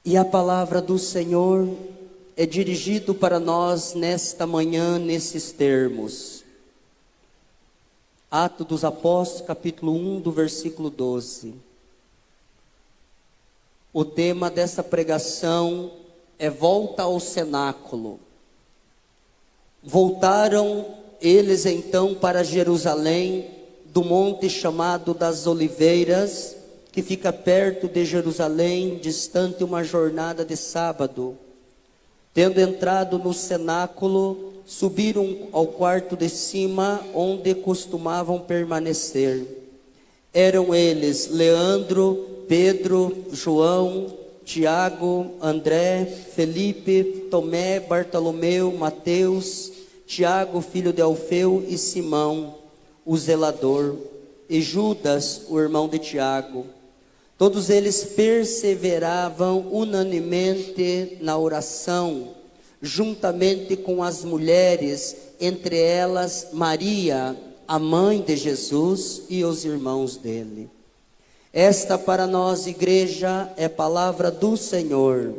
E a palavra do Senhor é dirigido para nós nesta manhã, nesses termos. Atos dos Apóstolos, capítulo 1, do versículo 12. O tema dessa pregação é volta ao cenáculo. Voltaram eles então para Jerusalém, do monte chamado das Oliveiras, que fica perto de Jerusalém, distante uma jornada de sábado. Tendo entrado no cenáculo, subiram ao quarto de cima, onde costumavam permanecer. Eram eles Leandro, Pedro, João, Tiago, André, Felipe, Tomé, Bartolomeu, Mateus, Tiago, filho de Alfeu, e Simão, o zelador, e Judas, o irmão de Tiago. Todos eles perseveravam unanimemente na oração, juntamente com as mulheres, entre elas Maria, a mãe de Jesus, e os irmãos dele. Esta para nós, igreja, é palavra do Senhor.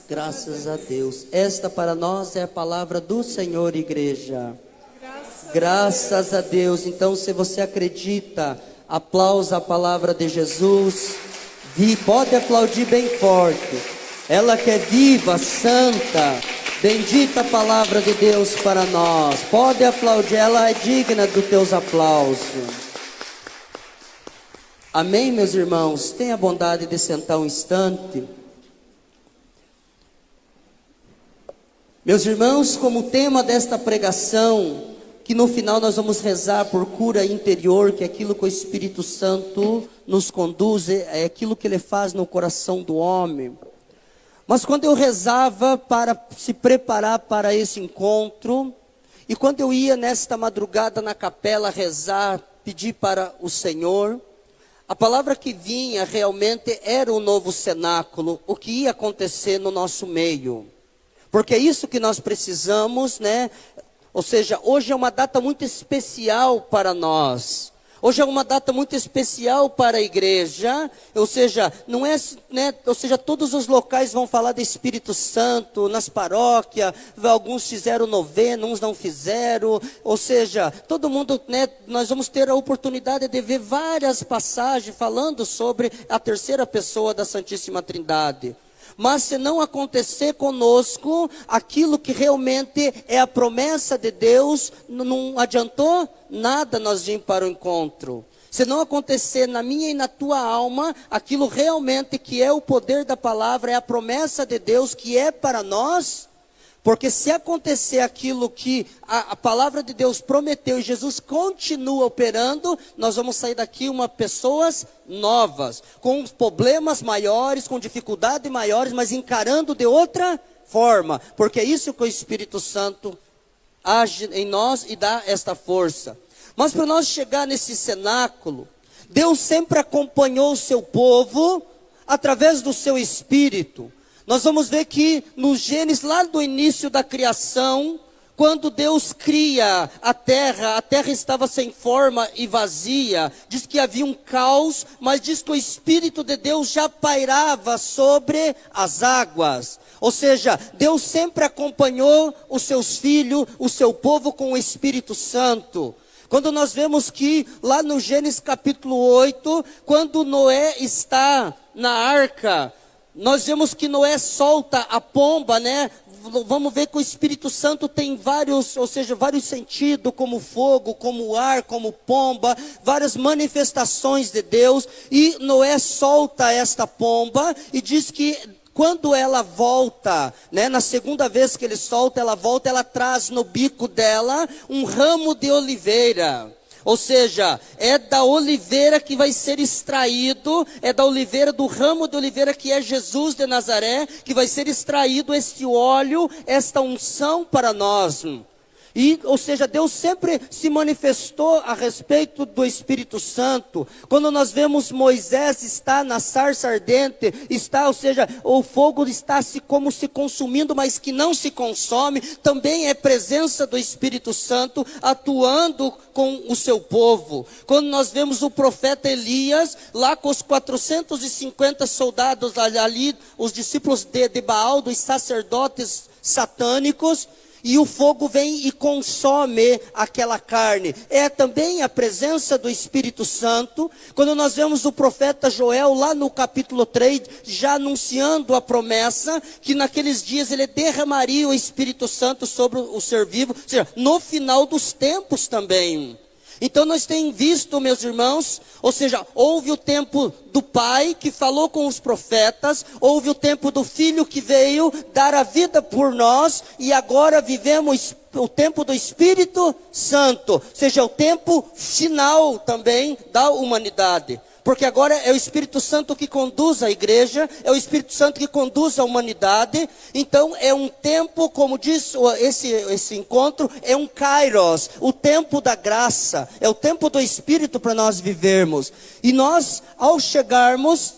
Graças a Deus. Esta para nós é a palavra do Senhor, igreja. Graças a Deus. Então, se você acredita, aplausa a palavra de Jesus. Pode aplaudir bem forte. Ela que é viva, santa, bendita a palavra de Deus para nós. Pode aplaudir, ela é digna dos teus aplausos. Amém, meus irmãos? Tenha a bondade de sentar um instante. Meus irmãos, como tema desta pregação, que no final nós vamos rezar por cura interior, que é aquilo que o Espírito Santo nos conduz, é aquilo que Ele faz no coração do homem. Mas quando eu rezava para se preparar para esse encontro, e quando eu ia nesta madrugada na capela rezar, pedir para o Senhor, a palavra que vinha realmente era o novo cenáculo, o que ia acontecer no nosso meio. Porque é isso que nós precisamos, né? Ou seja, hoje é uma data muito especial para nós. Hoje é uma data muito especial para a igreja. Ou seja, não é, né? Ou seja, todos os locais vão falar do Espírito Santo, nas paróquias, alguns fizeram novena, uns não fizeram. Ou seja, todo mundo, né? Nós vamos ter a oportunidade de ver várias passagens falando sobre a terceira pessoa da Santíssima Trindade. Mas se não acontecer conosco aquilo que realmente é a promessa de Deus, não adiantou nada nós vir para o encontro. Se não acontecer na minha e na tua alma, aquilo realmente que é o poder da palavra, é a promessa de Deus que é para nós. Porque se acontecer aquilo que a palavra de Deus prometeu e Jesus continua operando, nós vamos sair daqui pessoas novas, com problemas maiores, com dificuldades maiores, mas encarando de outra forma. Porque é isso que o Espírito Santo age em nós e dá esta força. Mas para nós chegar nesse cenáculo, Deus sempre acompanhou o seu povo através do seu Espírito. Nós vamos ver que no Gênesis, lá do início da criação, quando Deus cria a terra estava sem forma e vazia. Diz que havia um caos, mas diz que o Espírito de Deus já pairava sobre as águas. Ou seja, Deus sempre acompanhou os seus filhos, o seu povo com o Espírito Santo. Quando nós vemos que lá no Gênesis capítulo 8, quando Noé está na arca, nós vemos que Noé solta a pomba, né? Vamos ver que o Espírito Santo tem vários sentidos, como fogo, como ar, como pomba, várias manifestações de Deus. E Noé solta esta pomba e diz que quando ela volta, né, na segunda vez que ele solta, ela traz no bico dela um ramo de oliveira. Ou seja, é da oliveira que vai ser extraído, é da oliveira, do ramo de oliveira que é Jesus de Nazaré, que vai ser extraído este óleo, esta unção para nós. E, ou seja, Deus sempre se manifestou a respeito do Espírito Santo. Quando nós vemos Moisés está na sarça ardente, ou seja, o fogo está como se consumindo, mas que não se consome, também é presença do Espírito Santo atuando com o seu povo. Quando nós vemos o profeta Elias, lá com os 450 soldados ali, os discípulos de Baal, dos sacerdotes satânicos, e o fogo vem e consome aquela carne. É também a presença do Espírito Santo. Quando nós vemos o profeta Joel lá no capítulo 3, já anunciando a promessa, que naqueles dias ele derramaria o Espírito Santo sobre o ser vivo, ou seja, no final dos tempos também. Então nós temos visto, meus irmãos, ou seja, houve o tempo do Pai que falou com os profetas, houve o tempo do Filho que veio dar a vida por nós, e agora vivemos o tempo do Espírito Santo, ou seja, o tempo final também da humanidade. Porque agora é o Espírito Santo que conduz a igreja, é o Espírito Santo que conduz a humanidade. Então é um tempo, como diz esse encontro, é um kairos, o tempo da graça, é o tempo do Espírito para nós vivermos. E nós, ao chegarmos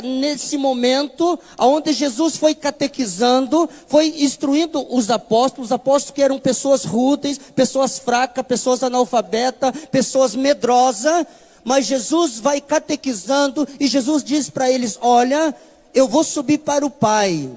nesse momento, onde Jesus foi catequizando, foi instruindo os apóstolos que eram pessoas rudes, pessoas fracas, pessoas analfabetas, pessoas medrosas, mas Jesus vai catequizando e Jesus diz para eles: olha, eu vou subir para o Pai,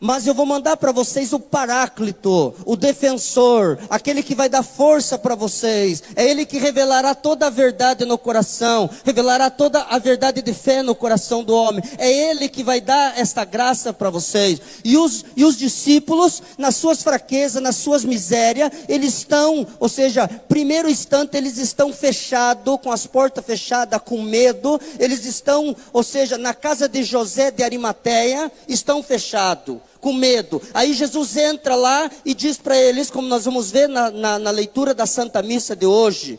mas eu vou mandar para vocês o Paráclito, o defensor, aquele que vai dar força para vocês. É Ele que revelará toda a verdade no coração, revelará toda a verdade de fé no coração do homem. É Ele que vai dar esta graça para vocês. E os discípulos, nas suas fraquezas, nas suas misérias, eles estão, ou seja, primeiro instante eles estão fechados, com as portas fechadas, com medo. Eles estão, ou seja, na casa de José de Arimateia, estão fechados, com medo. Aí Jesus entra lá e diz para eles, como nós vamos ver na leitura da Santa Missa de hoje,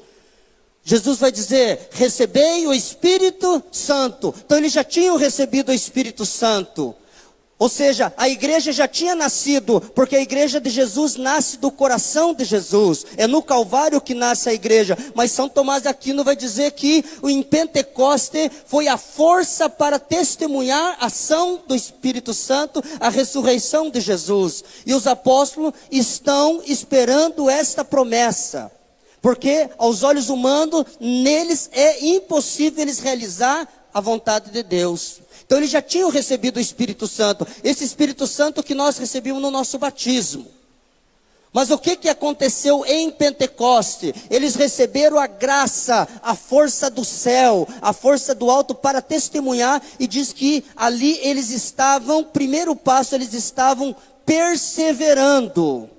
Jesus vai dizer: recebei o Espírito Santo. Então eles já tinham recebido o Espírito Santo. Ou seja, a igreja já tinha nascido, porque a igreja de Jesus nasce do coração de Jesus. É no Calvário que nasce a igreja. Mas São Tomás de Aquino vai dizer que em Pentecoste foi a força para testemunhar a ação do Espírito Santo, a ressurreição de Jesus. E os apóstolos estão esperando esta promessa, porque aos olhos humanos, neles é impossível eles realizar a vontade de Deus. Então eles já tinham recebido o Espírito Santo, esse Espírito Santo que nós recebemos no nosso batismo. Mas o que aconteceu em Pentecoste? Eles receberam a graça, a força do céu, a força do alto para testemunhar, e diz que ali eles estavam, primeiro passo, eles estavam perseverando.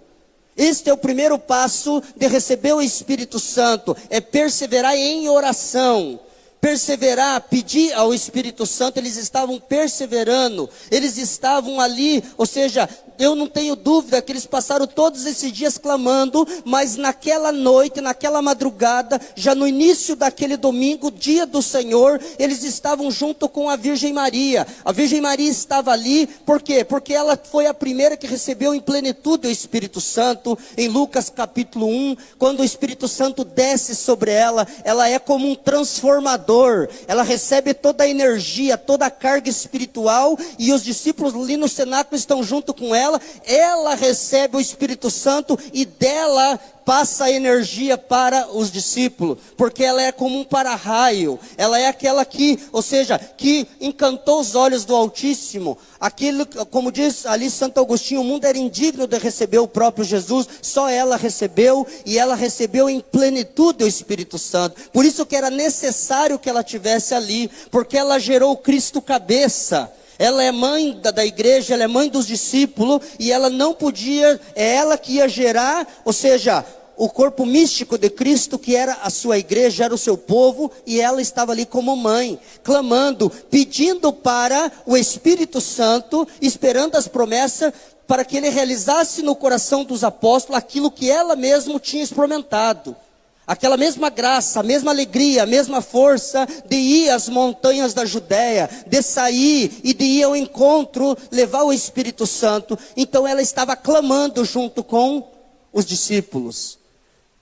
Este é o primeiro passo de receber o Espírito Santo, é perseverar em oração. Perseverar, pedir ao Espírito Santo. Eles estavam perseverando, eles estavam ali, ou seja, eu não tenho dúvida que eles passaram todos esses dias clamando, mas naquela noite, naquela madrugada, já no início daquele domingo, dia do Senhor, eles estavam junto com a Virgem Maria. A Virgem Maria estava ali, por quê? Porque ela foi a primeira que recebeu em plenitude o Espírito Santo. Em Lucas capítulo 1, quando o Espírito Santo desce sobre ela, ela é como um transformador, ela recebe toda a energia, toda a carga espiritual, e os discípulos ali no cenáculo estão junto com ela recebe o Espírito Santo e dela passa a energia para os discípulos, porque ela é como um para-raio, ela é aquela que, ou seja, que encantou os olhos do Altíssimo. Aquilo, como diz ali Santo Agostinho, o mundo era indigno de receber o próprio Jesus, só ela recebeu, e ela recebeu em plenitude o Espírito Santo. Por isso que era necessário que ela tivesse ali, porque ela gerou o Cristo cabeça. Ela é mãe da igreja, ela é mãe dos discípulos, e ela não podia, é ela que ia gerar, ou seja, o corpo místico de Cristo, que era a sua igreja, era o seu povo, e ela estava ali como mãe, clamando, pedindo para o Espírito Santo, esperando as promessas, para que ele realizasse no coração dos apóstolos aquilo que ela mesma tinha experimentado. Aquela mesma graça, a mesma alegria, a mesma força de ir às montanhas da Judéia, de sair e de ir ao encontro, levar o Espírito Santo. Então ela estava clamando junto com os discípulos.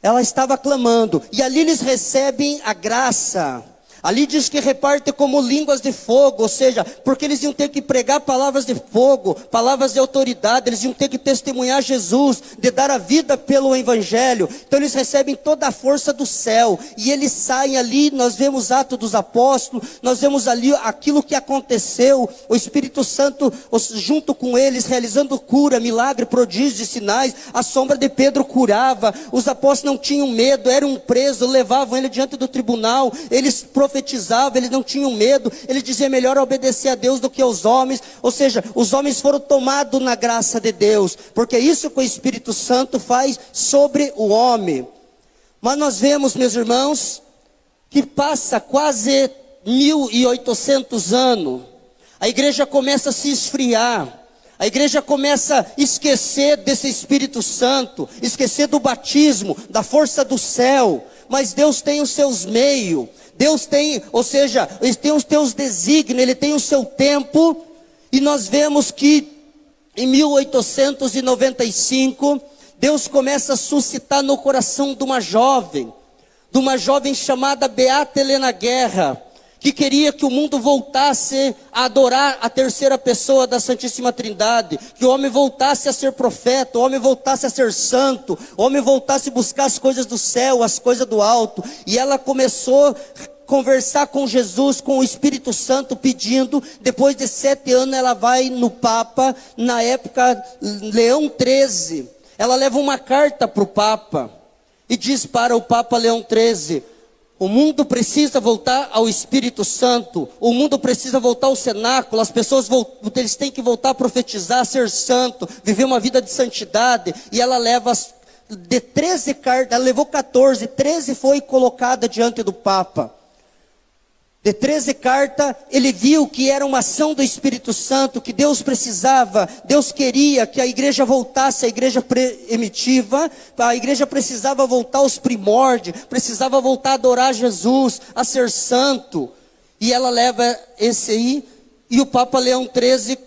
Ela estava clamando, e ali eles recebem a graça. Ali diz que reparte como línguas de fogo, ou seja, porque eles iam ter que pregar palavras de fogo, palavras de autoridade, eles iam ter que testemunhar Jesus, de dar a vida pelo Evangelho. Então eles recebem toda a força do céu, e eles saem ali, nós vemos Atos dos Apóstolos, nós vemos ali aquilo que aconteceu, o Espírito Santo junto com eles, realizando cura, milagre, prodígios e sinais. A sombra de Pedro curava, os apóstolos não tinham medo, eram presos, levavam ele diante do tribunal, eles profetizavam, eles não tinham medo, eles diziam: melhor obedecer a Deus do que aos homens. Ou seja, os homens foram tomados na graça de Deus, porque é isso que o Espírito Santo faz sobre o homem. Mas nós vemos, meus irmãos, que passa quase 1800 anos, a igreja começa a se esfriar, a igreja começa a esquecer desse Espírito Santo, esquecer do batismo, da força do céu. Mas Deus tem os seus meios, Deus tem, ou seja, Ele tem os teus desígnios, Ele tem o seu tempo. E nós vemos que em 1895, Deus começa a suscitar no coração de uma jovem chamada Beata Helena Guerra, que queria que o mundo voltasse a adorar a terceira pessoa da Santíssima Trindade, que o homem voltasse a ser profeta, o homem voltasse a ser santo, o homem voltasse a buscar as coisas do céu, as coisas do alto. E ela começou a conversar com Jesus, com o Espírito Santo, pedindo. Depois de 7 anos ela vai no Papa, na época Leão XIII, ela leva uma carta para o Papa, e diz para o Papa Leão XIII: o mundo precisa voltar ao Espírito Santo, o mundo precisa voltar ao cenáculo, as pessoas eles têm que voltar a profetizar, a ser santo, viver uma vida de santidade. E ela leva de 13 cartas, ela levou 14, 13 foi colocada diante do Papa. De 13 cartas, ele viu que era uma ação do Espírito Santo, que Deus precisava, Deus queria que a igreja voltasse à igreja primitiva, a igreja precisava voltar aos primórdios, precisava voltar a adorar Jesus, a ser santo. E ela leva esse aí, e o Papa Leão XIII,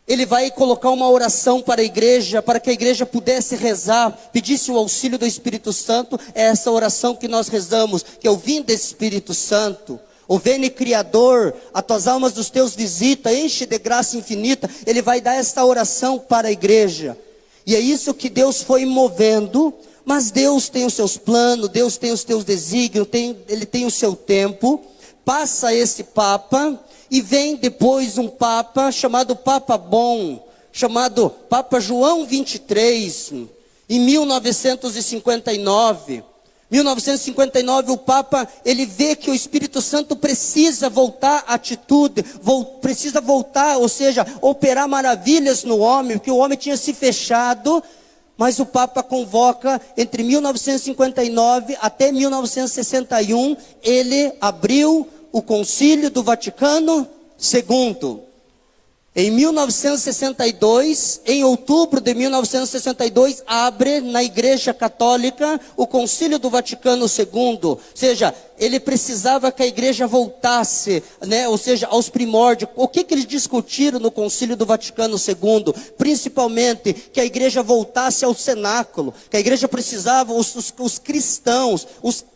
ele vai colocar uma oração para a igreja, para que a igreja pudesse rezar, pedisse o auxílio do Espírito Santo. É essa oração que nós rezamos, que é o vinde Espírito Santo. O vene Criador, a tuas almas dos teus visita, enche de graça infinita. Ele vai dar esta oração para a igreja. E é isso que Deus foi movendo. Mas Deus tem os seus planos, Deus tem os teus desígnios, Ele tem o seu tempo. Passa esse Papa, e vem depois um Papa chamado Papa Bom, chamado Papa João XXIII, em 1959. 1959, o Papa, ele vê que o Espírito Santo precisa voltar à atitude, precisa voltar, ou seja, operar maravilhas no homem, porque o homem tinha se fechado. Mas o Papa convoca, entre 1959 até 1961, ele abriu o Concílio do Vaticano II. Em 1962, em outubro de 1962, abre na Igreja Católica o Concílio do Vaticano II. Ou seja, ele precisava que a igreja voltasse, ou seja, aos primórdios. O que eles discutiram no Concílio do Vaticano II? Principalmente que a igreja voltasse ao cenáculo, que a igreja precisava, os cristãos,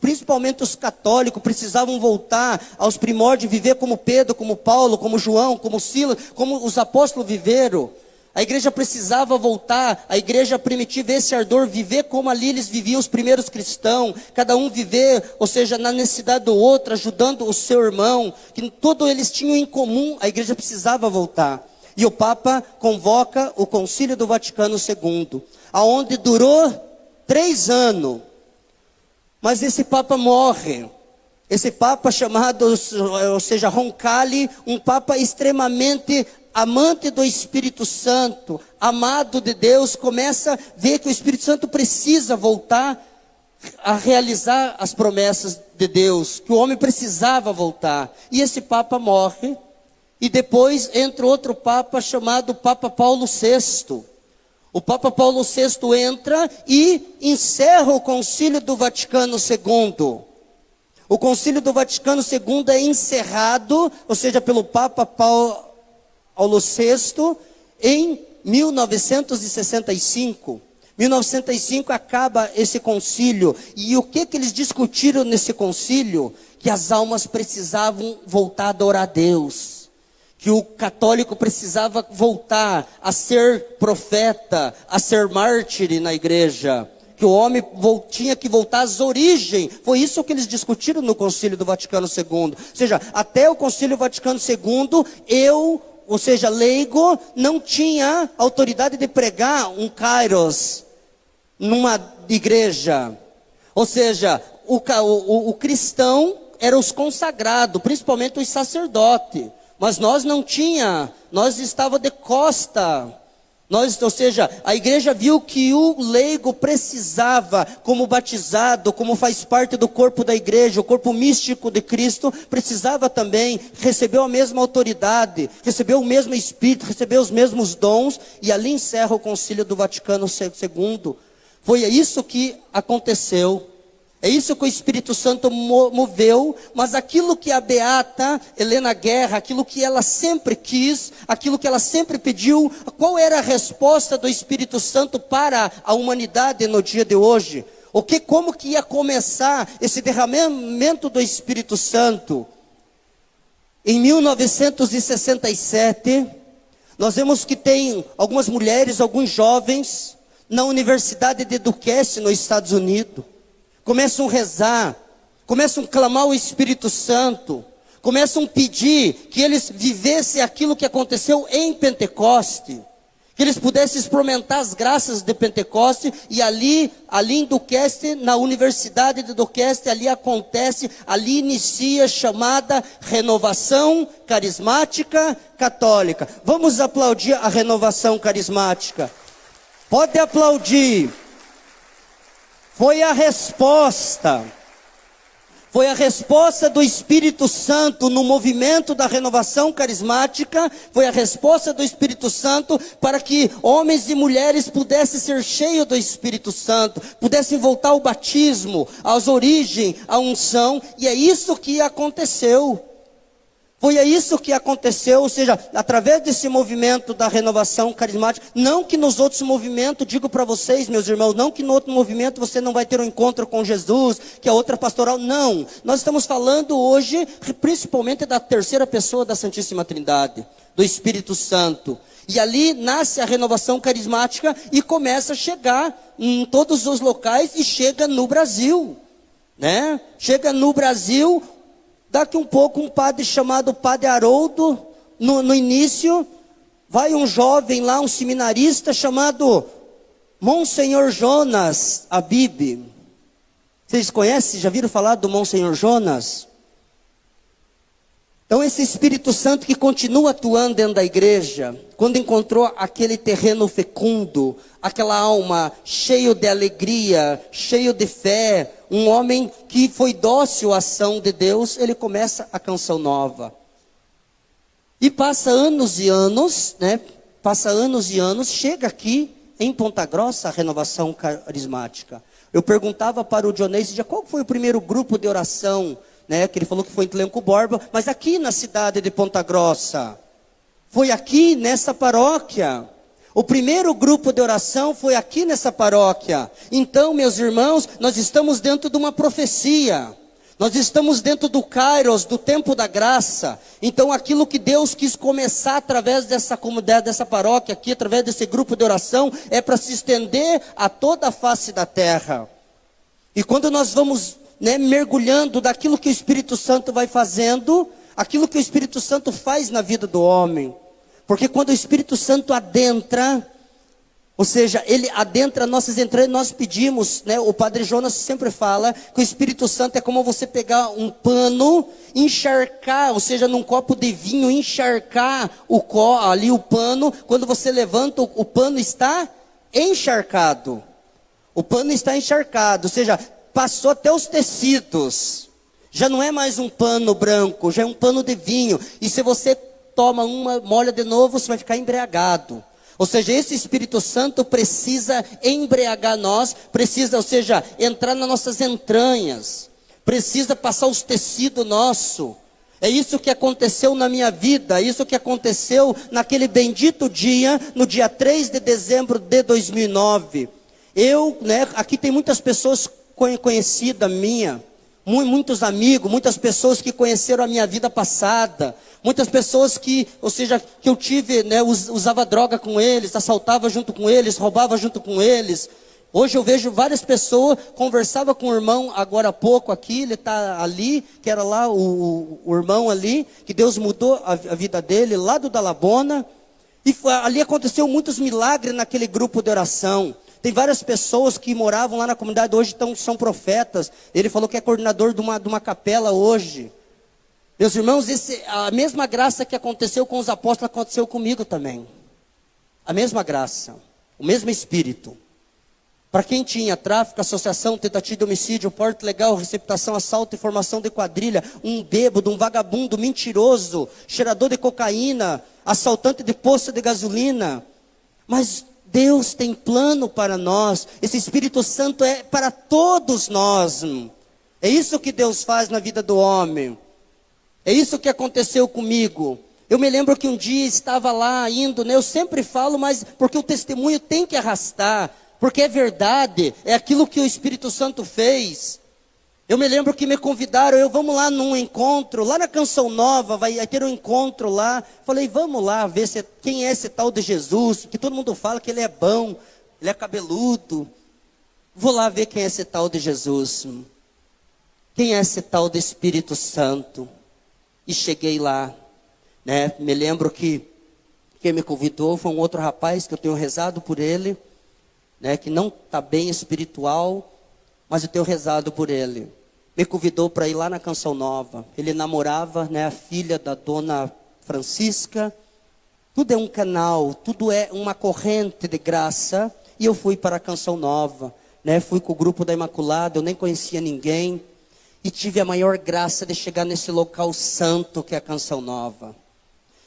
principalmente os católicos, precisavam voltar aos primórdios, viver como Pedro, como Paulo, como João, como Silas, como os apóstolos viveram. A igreja precisava voltar, a igreja primitiva, esse ardor, viver como ali eles viviam, os primeiros cristãos, cada um viver, ou seja, na necessidade do outro, ajudando o seu irmão, que todos eles tinham em comum. A igreja precisava voltar. E o Papa convoca o Concílio do Vaticano II, aonde durou 3 anos. Mas esse Papa morre. Esse Papa chamado, ou seja, Roncalli, um Papa extremamente amante do Espírito Santo, amado de Deus, começa a ver que o Espírito Santo precisa voltar a realizar as promessas de Deus, que o homem precisava voltar. E esse Papa morre, e depois entra outro Papa chamado Papa Paulo VI. O Papa Paulo VI entra e encerra o Concílio do Vaticano II. O Concílio do Vaticano II é encerrado, ou seja, pelo Papa Paulo VI, em 1965. 1905 acaba esse concílio. E o que eles discutiram nesse concílio? Que as almas precisavam voltar a adorar a Deus. Que o católico precisava voltar a ser profeta, a ser mártir na igreja. Que o homem tinha que voltar às origens. Foi isso que eles discutiram no Concílio do Vaticano II. Ou seja, até o Concílio Vaticano II, ou seja, leigo, não tinha autoridade de pregar um kairos numa igreja. Ou seja, o cristão era os consagrados, principalmente os sacerdotes. Mas nós não tinha, nós estava de costa. Ou seja, a igreja viu que o leigo precisava, como batizado, como faz parte do corpo da igreja, o corpo místico de Cristo, precisava também receber a mesma autoridade, receber o mesmo Espírito, receber os mesmos dons, e ali encerra o Concílio do Vaticano II. Foi isso que aconteceu. É isso que o Espírito Santo moveu, mas aquilo que a beata Helena Guerra, aquilo que ela sempre quis, aquilo que ela sempre pediu, qual era a resposta do Espírito Santo para a humanidade no dia de hoje? Como que ia começar esse derramamento do Espírito Santo? Em 1967, nós vemos que tem algumas mulheres, alguns jovens, na Universidade de Duquesne, nos Estados Unidos. Começam a rezar, começam a clamar o Espírito Santo, começam a pedir que eles vivessem aquilo que aconteceu em Pentecoste, que eles pudessem experimentar as graças de Pentecoste, e ali em Duquesne, na Universidade de Duquesne, ali inicia a chamada renovação carismática católica. Vamos aplaudir a renovação carismática. Pode aplaudir. Foi a resposta do Espírito Santo no movimento da renovação carismática, foi a resposta do Espírito Santo para que homens e mulheres pudessem ser cheios do Espírito Santo, pudessem voltar ao batismo, às origens, à unção, e é isso que aconteceu. Foi isso que aconteceu, ou seja, através desse movimento da renovação carismática. Não que nos outros movimentos, digo para vocês, meus irmãos, não que no outro movimento você não vai ter um encontro com Jesus, que é outra pastoral, não. Nós estamos falando hoje, principalmente da terceira pessoa da Santíssima Trindade, do Espírito Santo. E ali nasce a renovação carismática e começa a chegar em todos os locais e chega no Brasil, né? Chega no Brasil. Daqui um pouco, um padre chamado Padre Haroldo, no início, vai um jovem lá, um seminarista chamado Monsenhor Jonas Abib. Vocês conhecem, já viram falar do Monsenhor Jonas? Então esse Espírito Santo que continua atuando dentro da igreja, quando encontrou aquele terreno fecundo, aquela alma cheio de alegria, cheio de fé, um homem que foi dócil à ação de Deus, ele começa a canção nova. E passa anos e anos, né? Chega aqui em Ponta Grossa a renovação carismática. Eu perguntava para o Dionês, qual foi o primeiro grupo de oração, né? Que ele falou que foi em Tlenco Borba, mas aqui na cidade de Ponta Grossa. Foi aqui nessa paróquia. O primeiro grupo de oração foi aqui nessa paróquia. Então, meus irmãos, nós estamos dentro de uma profecia. Nós estamos dentro do Kairos, do tempo da graça. Então, aquilo que Deus quis começar através dessa comunidade, dessa paróquia aqui, através desse grupo de oração, é para se estender a toda a face da terra. E quando nós vamos, né, mergulhando daquilo que o Espírito Santo vai fazendo, aquilo que o Espírito Santo faz na vida do homem. Porque quando o Espírito Santo adentra, ou seja, ele adentra nossas entranhas, nós pedimos, né? O Padre Jonas sempre fala que o Espírito Santo é como você pegar um pano, encharcar, ou seja, num copo de vinho, encharcar ali o pano, quando você levanta, o pano está encharcado. O pano está encharcado, ou seja, passou até os tecidos. Já não é mais um pano branco, já é um pano de vinho. E se você toma uma, molha de novo, você vai ficar embriagado. Ou seja, esse Espírito Santo precisa embriagar nós, precisa, ou seja, entrar nas nossas entranhas, precisa passar os tecidos nossos. É isso que aconteceu na minha vida, é isso que aconteceu naquele bendito dia, no dia 3 de dezembro de 2009. Aqui tem muitas pessoas conhecidas minha, muitos amigos, muitas pessoas que conheceram a minha vida passada, muitas pessoas que eu tive, usava droga com eles, assaltava junto com eles, roubava junto com eles. Hoje eu vejo várias pessoas, conversava com o irmão agora há pouco aqui, ele está ali, que era lá o irmão ali, que Deus mudou a vida dele, lá do Dalabona, e ali aconteceu muitos milagres naquele grupo de oração. Tem várias pessoas que moravam lá na comunidade, hoje são profetas. Ele falou que é coordenador de uma capela hoje. Meus irmãos, a mesma graça que aconteceu com os apóstolos, aconteceu comigo também. A mesma graça, o mesmo Espírito. Para quem tinha tráfico, associação, tentativa de homicídio, porte ilegal, receptação, assalto e formação de quadrilha, um bêbado, um vagabundo, mentiroso, cheirador de cocaína, assaltante de posto de gasolina. Mas Deus tem plano para nós. Esse Espírito Santo é para todos nós. É isso que Deus faz na vida do homem. É isso que aconteceu comigo. Eu me lembro que um dia estava lá indo, eu sempre falo, mas porque o testemunho tem que arrastar. Porque é verdade, é aquilo que o Espírito Santo fez. Eu me lembro que me convidaram, vamos lá num encontro, lá na Canção Nova, vai ter um encontro lá. Falei, vamos lá ver quem é esse tal de Jesus, que todo mundo fala que ele é bom, ele é cabeludo. Vou lá ver quem é esse tal de Jesus. Quem é esse tal de Espírito Santo? E cheguei lá, Me lembro que quem me convidou foi um outro rapaz que eu tenho rezado por ele. Que não está bem espiritual, mas eu tenho rezado por ele. Me convidou para ir lá na Canção Nova. Ele namorava, a filha da dona Francisca. Tudo é um canal, tudo é uma corrente de graça. E eu fui para a Canção Nova, Fui com o grupo da Imaculada, eu nem conhecia ninguém. E tive a maior graça de chegar nesse local santo que é a Canção Nova.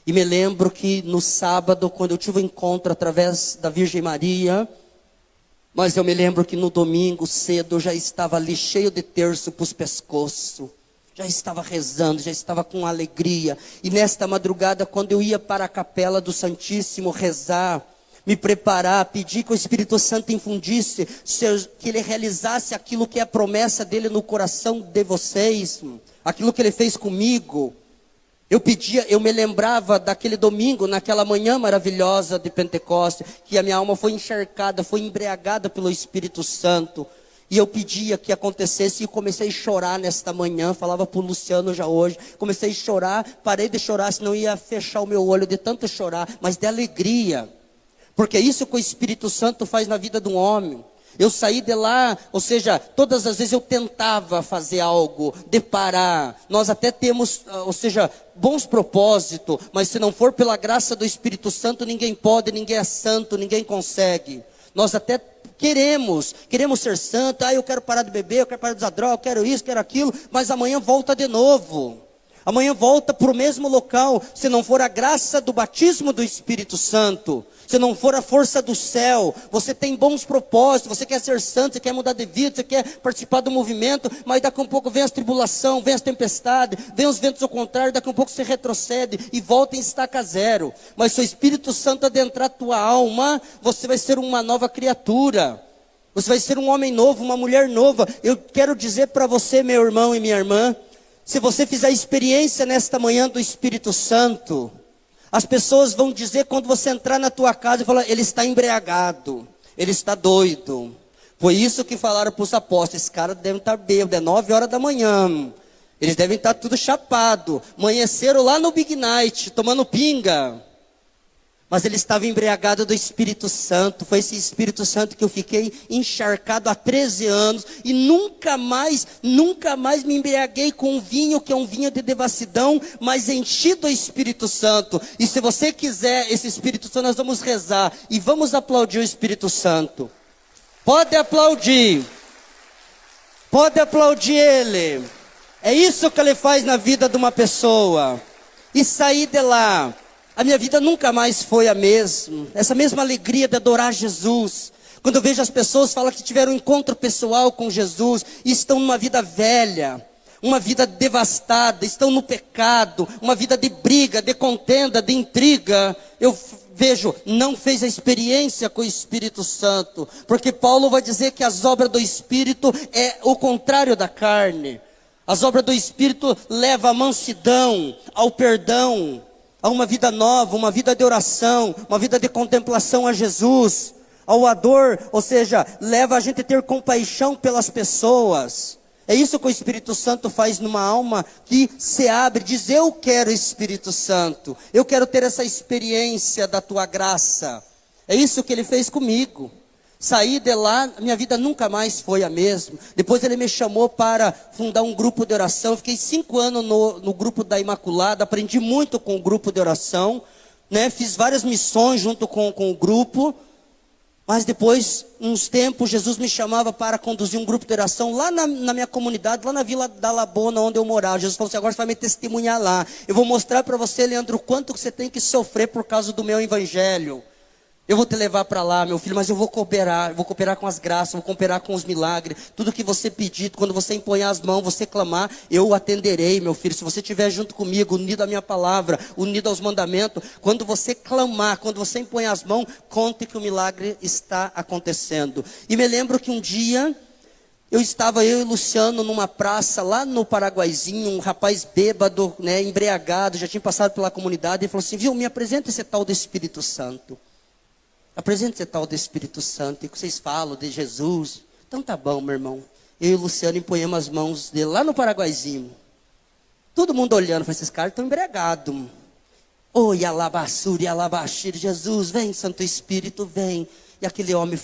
E me lembro que no sábado, quando eu tive um encontro através da Virgem Maria, mas eu me lembro que no domingo cedo eu já estava ali cheio de terço para os pescoços. Já estava rezando, já estava com alegria. E nesta madrugada, quando eu ia para a capela do Santíssimo rezar, me preparar, pedir que o Espírito Santo infundisse, que ele realizasse aquilo que é a promessa dele no coração de vocês, aquilo que ele fez comigo. Eu me lembrava daquele domingo, naquela manhã maravilhosa de Pentecostes, que a minha alma foi encharcada, foi embriagada pelo Espírito Santo. E eu pedia que acontecesse e comecei a chorar nesta manhã, falava para o Luciano já hoje, comecei a chorar, parei de chorar, senão ia fechar o meu olho de tanto chorar, mas de alegria. Porque é isso que o Espírito Santo faz na vida de um homem. Eu saí de lá, todas as vezes eu tentava fazer algo, deparar. Nós até temos, bons propósitos, mas se não for pela graça do Espírito Santo, ninguém pode, ninguém é santo, ninguém consegue. Nós até queremos ser santo, eu quero parar de beber, eu quero parar de usar droga, eu quero isso, quero aquilo, mas amanhã volta de novo. Amanhã volta para o mesmo local, se não for a graça do batismo do Espírito Santo, se não for a força do céu. Você tem bons propósitos, você quer ser santo, você quer mudar de vida, você quer participar do movimento, mas daqui a um pouco vem as tribulações, vem as tempestades, vem os ventos ao contrário, daqui a um pouco você retrocede e volta em estaca zero. Mas se o Espírito Santo adentrar a tua alma, você vai ser uma nova criatura. Você vai ser um homem novo, uma mulher nova. Eu quero dizer para você, meu irmão e minha irmã, se você fizer experiência nesta manhã do Espírito Santo, as pessoas vão dizer quando você entrar na tua casa e falar, ele está embriagado, ele está doido. Foi isso que falaram para os apóstolos, esse cara deve estar bêbado, é 9 horas da manhã. Eles devem estar tudo chapado, amanheceram lá no Big Night, tomando pinga. Mas ele estava embriagado do Espírito Santo. Foi esse Espírito Santo que eu fiquei encharcado há 13 anos. E nunca mais me embriaguei com um vinho que é um vinho de devassidão, mas enchi do Espírito Santo. E se você quiser esse Espírito Santo, nós vamos rezar e vamos aplaudir o Espírito Santo. Pode aplaudir. Pode aplaudir ele. É isso que ele faz na vida de uma pessoa. E sair de lá. A minha vida nunca mais foi a mesma. Essa mesma alegria de adorar Jesus. Quando eu vejo as pessoas falar que tiveram um encontro pessoal com Jesus e estão numa vida velha, uma vida devastada, estão no pecado, uma vida de briga, de contenda, de intriga. Eu vejo, não fez a experiência com o Espírito Santo. Porque Paulo vai dizer que as obras do Espírito é o contrário da carne. As obras do Espírito levam à mansidão, ao perdão, a uma vida nova, uma vida de oração, uma vida de contemplação a Jesus, ao ador, ou seja, leva a gente a ter compaixão pelas pessoas. É isso que o Espírito Santo faz numa alma que se abre, diz: eu quero Espírito Santo, eu quero ter essa experiência da tua graça. É isso que ele fez comigo. Saí de lá, minha vida nunca mais foi a mesma. Depois ele me chamou para fundar um grupo de oração. Fiquei 5 anos no grupo da Imaculada, aprendi muito com o grupo de oração, né? Fiz várias missões junto com o grupo. Mas depois, uns tempos, Jesus me chamava para conduzir um grupo de oração lá na minha comunidade, lá na Vila da Labona, onde eu morava. Jesus falou assim: agora você vai me testemunhar lá. Eu vou mostrar para você, Leandro, o quanto você tem que sofrer por causa do meu evangelho. Eu vou te levar para lá, meu filho, mas eu vou cooperar com as graças, vou cooperar com os milagres. Tudo que você pedir, quando você empunhar as mãos, você clamar, eu atenderei, meu filho. Se você estiver junto comigo, unido à minha palavra, unido aos mandamentos, quando você clamar, quando você empunhar as mãos, conte que o milagre está acontecendo. E me lembro que um dia, eu e Luciano numa praça lá no Paraguaizinho, um rapaz bêbado, né, embriagado, já tinha passado pela comunidade, e falou assim: viu, me apresenta esse tal do Espírito Santo. Apresente esse tal do Espírito Santo, e que vocês falam de Jesus. Então tá bom, meu irmão. Eu e o Luciano empunhamos as mãos dele lá no Paraguaizinho. Todo mundo olhando, falei: esses caras estão embriagados. Oi, alabassuri, alabaxir, Jesus, vem, Santo Espírito, vem. E aquele homem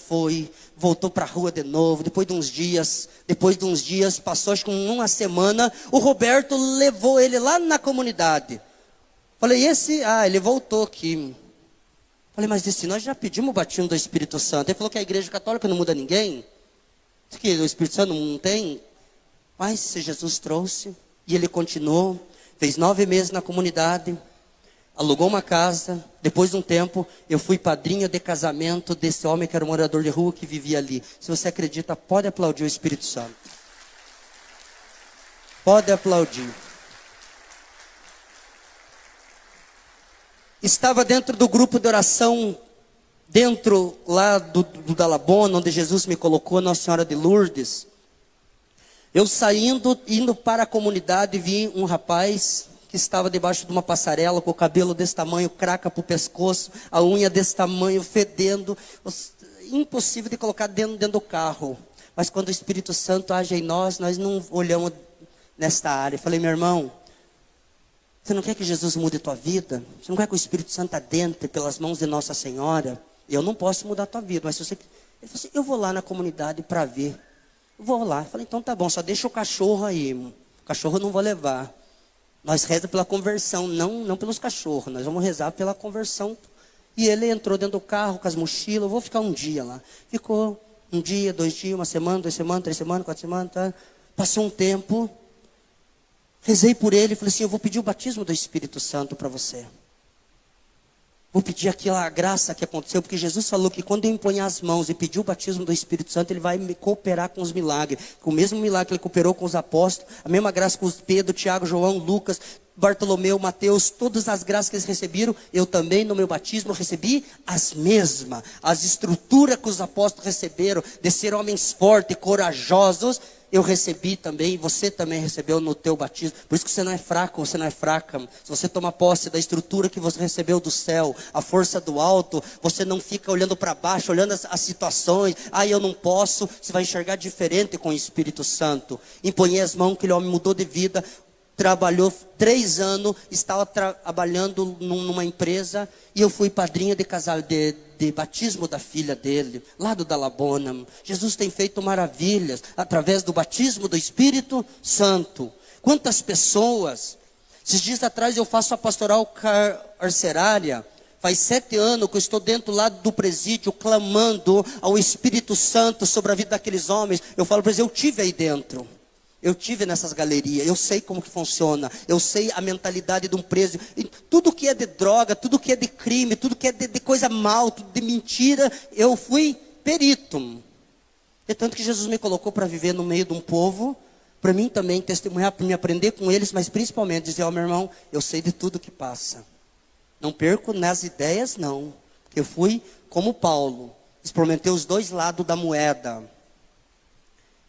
voltou para a rua de novo. Depois de uns dias, passou acho que uma semana, o Roberto levou ele lá na comunidade. Falei: ele voltou aqui. Falei: mas disse, nós já pedimos o batismo do Espírito Santo. Ele falou que a igreja católica não muda ninguém. Diz que o Espírito Santo não tem. Mas se Jesus trouxe, e ele continuou, fez 9 meses na comunidade, alugou uma casa. Depois de um tempo, eu fui padrinho de casamento desse homem que era um morador de rua que vivia ali. Se você acredita, pode aplaudir o Espírito Santo. Pode aplaudir. Estava dentro do grupo de oração, dentro lá do Dalabona, onde Jesus me colocou, Nossa Senhora de Lourdes. Eu indo para a comunidade, vi um rapaz que estava debaixo de uma passarela, com o cabelo desse tamanho, craca para o pescoço, a unha desse tamanho, fedendo. Impossível de colocar dentro do carro. Mas quando o Espírito Santo age em nós não olhamos nesta área. Eu falei: meu irmão, você não quer que Jesus mude a tua vida? Você não quer que o Espírito Santo adentre pelas mãos de Nossa Senhora? Eu não posso mudar a tua vida, mas se você... Ele falou assim: eu vou lá na comunidade para ver. Eu vou lá. Eu falei: então tá bom, só deixa o cachorro aí. O cachorro eu não vou levar. Nós rezamos pela conversão, não pelos cachorros. Nós vamos rezar pela conversão. E ele entrou dentro do carro com as mochilas. Eu vou ficar um dia lá. Ficou 1 dia, 2 dias, 1 semana, 2 semanas, 3 semanas, 4 semanas. Tá? Passou um tempo. Rezei por ele e falei assim: eu vou pedir o batismo do Espírito Santo para você. Vou pedir aquela graça que aconteceu, porque Jesus falou que quando eu empunhar as mãos e pedir o batismo do Espírito Santo, ele vai me cooperar com os milagres. Com o mesmo milagre que ele cooperou com os apóstolos, a mesma graça com os Pedro, Tiago, João, Lucas, Bartolomeu, Mateus, todas as graças que eles receberam, eu também no meu batismo recebi as mesmas. As estruturas que os apóstolos receberam, de ser homens fortes e corajosos, eu recebi também, você também recebeu no teu batismo. Por isso que você não é fraco, você não é fraca. Se você toma posse da estrutura que você recebeu do céu, a força do alto, você não fica olhando para baixo, olhando as situações. Eu não posso. Você vai enxergar diferente com o Espírito Santo. Empunhei as mãos, aquele homem mudou de vida. Trabalhou 3 anos, estava trabalhando numa empresa, e eu fui padrinho de batismo da filha dele, lá do Dalabona. Jesus tem feito maravilhas, através do batismo do Espírito Santo. Quantas pessoas, esses dias atrás eu faço a pastoral carcerária, faz 7 anos que eu estou dentro lá do presídio, clamando ao Espírito Santo sobre a vida daqueles homens. Eu falo para eles: eu tive aí dentro. Eu tive nessas galerias, eu sei como que funciona, eu sei a mentalidade de um preso. E tudo que é de droga, tudo que é de crime, tudo que é de coisa mal, tudo de mentira, eu fui perito. É tanto que Jesus me colocou para viver no meio de um povo, para mim também testemunhar, para me aprender com eles, mas principalmente dizer: meu irmão, eu sei de tudo que passa. Não perco nas ideias, não. porque eu fui como Paulo, experimentei os dois lados da moeda.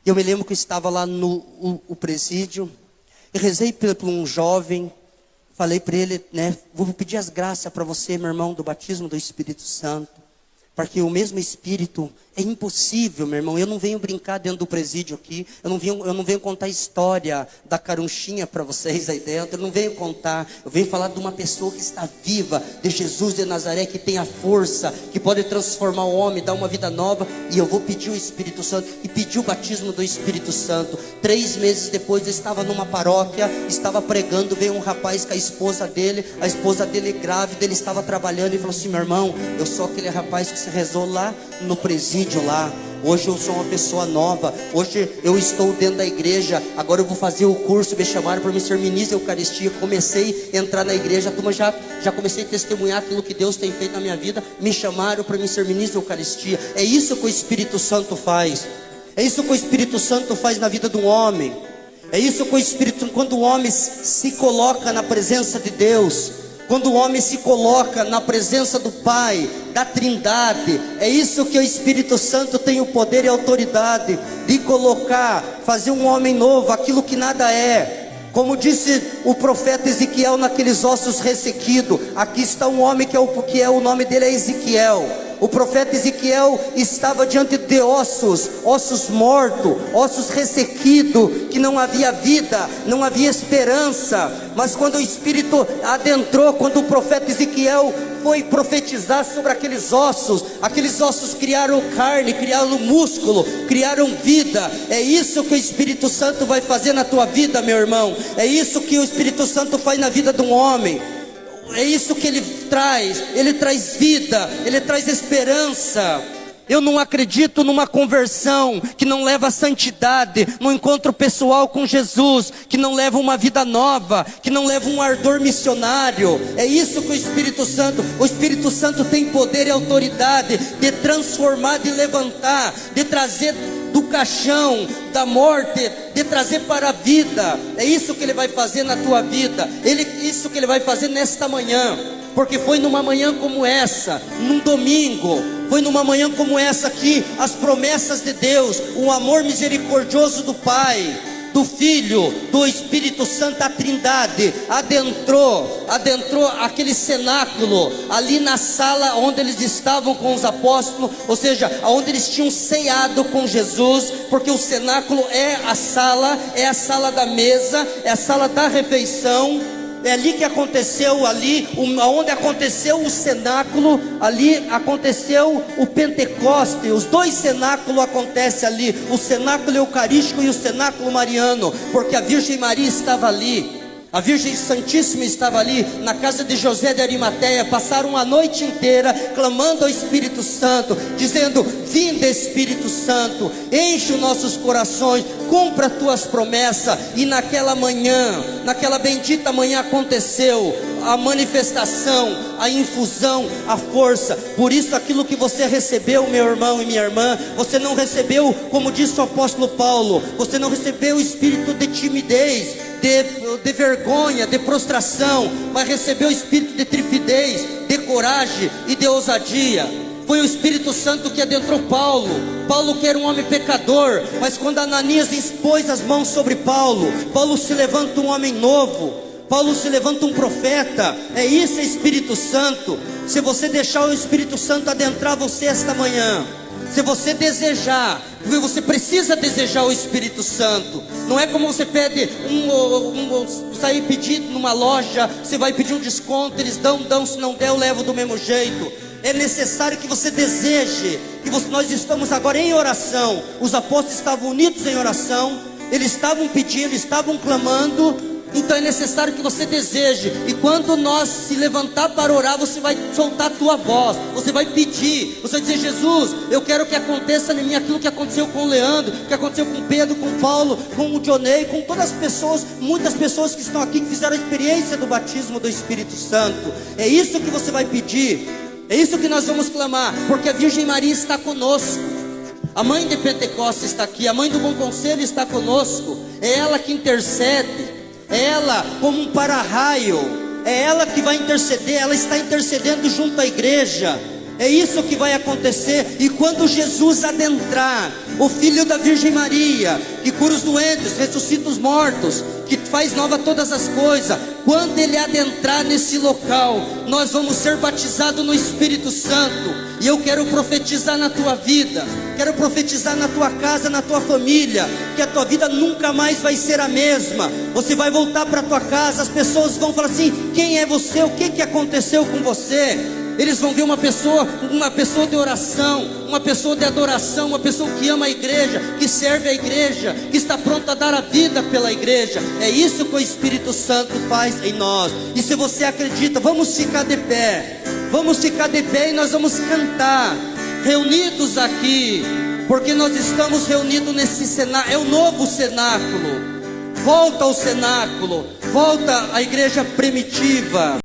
Eu me lembro que eu estava lá no presídio, e rezei por um jovem, falei para ele, né, vou pedir as graças para você, meu irmão, do batismo do Espírito Santo, porque o mesmo Espírito é impossível, meu irmão. Eu não venho brincar dentro do presídio aqui, eu não venho contar a história da carunchinha para vocês aí dentro, eu não venho contar, eu venho falar de uma pessoa que está viva, de Jesus de Nazaré, que tem a força, que pode transformar o homem, dar uma vida nova, e eu vou pedir o Espírito Santo, e pedir o batismo do Espírito Santo. 3 meses depois eu estava numa paróquia, estava pregando, veio um rapaz com a esposa dele grávida, ele estava trabalhando, e falou assim, meu irmão, eu sou aquele rapaz que se rezou lá no presídio lá, hoje eu sou uma pessoa nova, hoje eu estou dentro da igreja, agora eu vou fazer o curso, me chamaram para me ser ministro da Eucaristia, comecei a entrar na igreja, a turma já comecei a testemunhar aquilo que Deus tem feito na minha vida, me chamaram para me ser ministro da Eucaristia. É isso que o Espírito Santo faz, é isso que o Espírito Santo faz na vida de um homem, é isso que o Espírito, quando o homem se coloca na presença de Deus, quando o homem se coloca na presença do Pai, da Trindade, é isso que o Espírito Santo tem o poder e a autoridade de colocar, fazer um homem novo, aquilo que nada é. Como disse o profeta Ezequiel naqueles ossos ressequidos, aqui está um homem que é o nome dele é Ezequiel. O profeta Ezequiel estava diante de ossos mortos, ossos ressequidos, que não havia vida, não havia esperança. Mas quando o Espírito adentrou, quando o profeta Ezequiel foi profetizar sobre aqueles ossos criaram carne, criaram músculo, criaram vida. É isso que o Espírito Santo vai fazer na tua vida, meu irmão. É isso que o Espírito Santo faz na vida de um homem. É isso que ele traz vida, ele traz esperança. Eu não acredito numa conversão que não leva a santidade, num encontro pessoal com Jesus, que não leva uma vida nova, que não leva um ardor missionário. É isso que o Espírito Santo tem poder e autoridade de transformar, de levantar, de trazer do caixão, da morte, de trazer para a vida. É isso que ele vai fazer na tua vida, isso que ele vai fazer nesta manhã. Porque foi numa manhã como essa, num domingo, foi numa manhã como essa que as promessas de Deus, o amor misericordioso do Pai, do Filho, do Espírito Santo, a Trindade, adentrou aquele cenáculo, ali na sala onde eles estavam com os apóstolos, ou seja, onde eles tinham ceado com Jesus, porque o cenáculo é a sala da mesa, é a sala da refeição. É ali que aconteceu, onde aconteceu o cenáculo, ali aconteceu o Pentecoste. Os dois cenáculos acontecem ali, o cenáculo eucarístico e o cenáculo mariano, porque a Virgem Maria estava ali. A Virgem Santíssima estava ali, na casa de José de Arimateia. Passaram a noite inteira clamando ao Espírito Santo, dizendo: vinde Espírito Santo, enche os nossos corações, cumpra as tuas promessas. E naquela manhã, naquela bendita manhã, aconteceu a manifestação, a infusão, a força. Por isso aquilo que você recebeu, meu irmão e minha irmã, você não recebeu, como disse o apóstolo Paulo, você não recebeu o espírito de timidez, de vergonha, de prostração, mas recebeu o espírito de trepidez, de coragem e de ousadia. Foi o Espírito Santo que adentrou Paulo que era um homem pecador, mas quando Ananias expôs as mãos sobre Paulo se levanta um homem novo, Paulo se levanta um profeta. É isso, Espírito Santo. Se você deixar o Espírito Santo adentrar você esta manhã, se você desejar, você precisa desejar o Espírito Santo. Não é como você pede sair pedindo numa loja, você vai pedir um desconto, eles dão, se não der eu levo do mesmo jeito. É necessário que você deseje, nós estamos agora em oração. Os apóstolos estavam unidos em oração, eles estavam pedindo, estavam clamando. Então é necessário que você deseje. E quando nós se levantar para orar, você vai soltar a tua voz, você vai pedir, você vai dizer: Jesus, eu quero que aconteça em mim aquilo que aconteceu com o Leandro, que aconteceu com o Pedro, com o Paulo, com o Dionei, com todas as pessoas, muitas pessoas que estão aqui, que fizeram a experiência do batismo do Espírito Santo. É isso que você vai pedir, é isso que nós vamos clamar, porque a Virgem Maria está conosco. A mãe de Pentecostes está aqui, a mãe do Bom Conselho está conosco. É ela que intercede, é ela como um para-raio, é ela que vai interceder. Ela está intercedendo junto à igreja, É isso que vai acontecer. E quando Jesus adentrar, o Filho da Virgem Maria, que cura os doentes, ressuscita os mortos, que faz nova todas as coisas, quando Ele adentrar nesse local, nós vamos ser batizados no Espírito Santo. E eu quero profetizar na tua vida, quero profetizar na tua casa, na tua família, que a tua vida nunca mais vai ser a mesma. Você vai voltar para a tua casa, as pessoas vão falar assim: quem é você? O que aconteceu com você? Eles vão ver uma pessoa de oração, uma pessoa de adoração, uma pessoa que ama a igreja, que serve a igreja, que está pronta a dar a vida pela igreja. É isso que o Espírito Santo faz em nós. E se você acredita, vamos ficar de pé. Vamos ficar de pé e nós vamos cantar, reunidos aqui, porque nós estamos reunidos nesse cenáculo. É o novo cenáculo. Volta ao cenáculo, volta à igreja primitiva.